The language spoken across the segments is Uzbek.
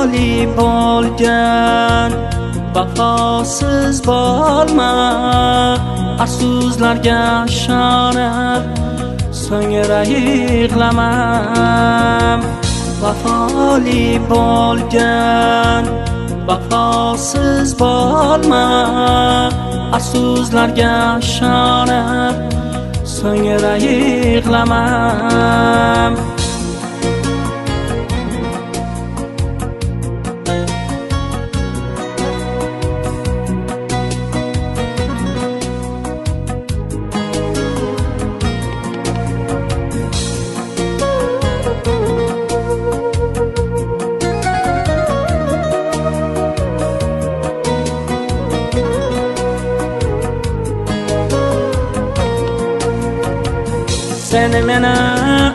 vafoli bo'lgan vafosiz bo'lma, afsuslarga ishonib so'ngra yig'lamam. Vafoli bo'lgan vafosiz bo'lma, afsuslarga ishonib so'ngra yig'lamam. Sen meni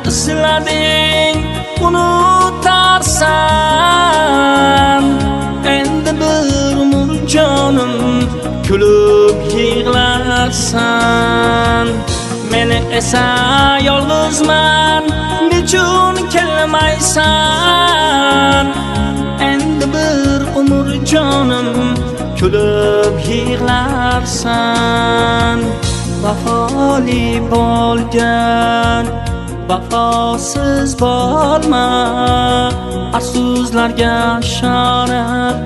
izlading, unutarsan. Endi bir umr jonim kulib yig'larsan. Meni esa yolg'izman, nechun kelmaysan? Endi bir umr jonim kulib yig'larsan. Vafoli bo'lgan vafosiz bo'lma, afsuslarga ishonib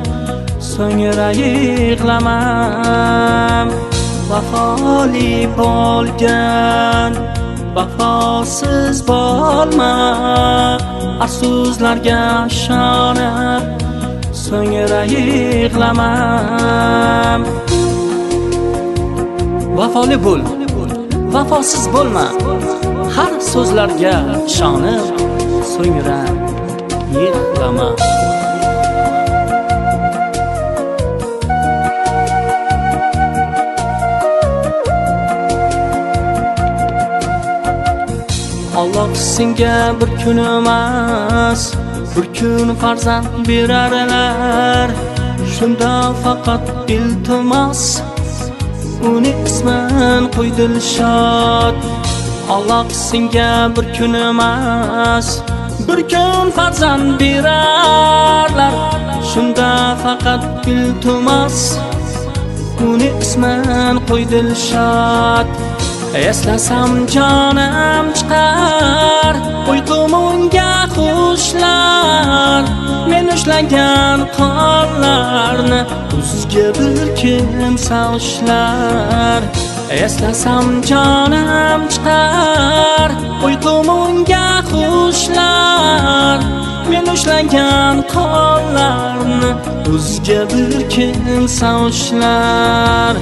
so'ngra yig'lamam. Vafoli bo'lgan vafosiz bo'lma, afsuslarga ishonib so'ngra yig'lamam. Vafoli bo'l, vafosiz bo'lma, har so'zlarga ishonib so'ngra yig'lama. Alloh senga bir kun emas, bir kun farzand berarlar. Shunda faqat iltimos uni ismin qo'y Dilshod. Alloh senga bir kun emas, bir kun farzand berarlar. Shunda faqat iltimos uni ismin qo'y Dilshod. Eslasam jonim chiqar, uyqum unga xushlar. Men ushlagan qo'llarni o'zga bir kimsa ushlar. Eslasam jonim chiqar, uyqum unga xushlar. Men ushlagan qo'llarni o'zga bir kimsa ushlar.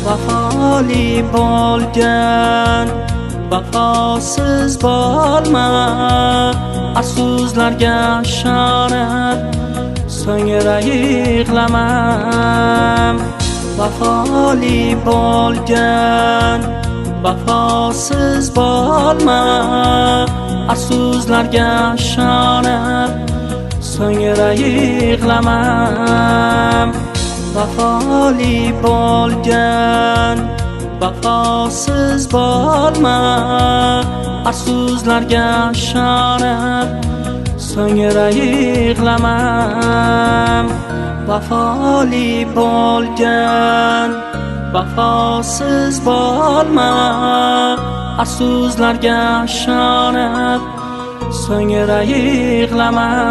Vafoli bo'lgan vafosiz bo'lma, afsuslarga ishonib so'ngra yig'lamam. Vafoli bo'lgan vafosiz bo'lma, afsuslarga ishonib so'ngra yig'lamam. Vafoli bo'lgan vafosiz bo'lma, afsuslarga ishonib so'ngra yig'lamam. Vafoli bo'lgan vafosiz bo'lma, afsuslarga ishonib so'ngra yig'lamam.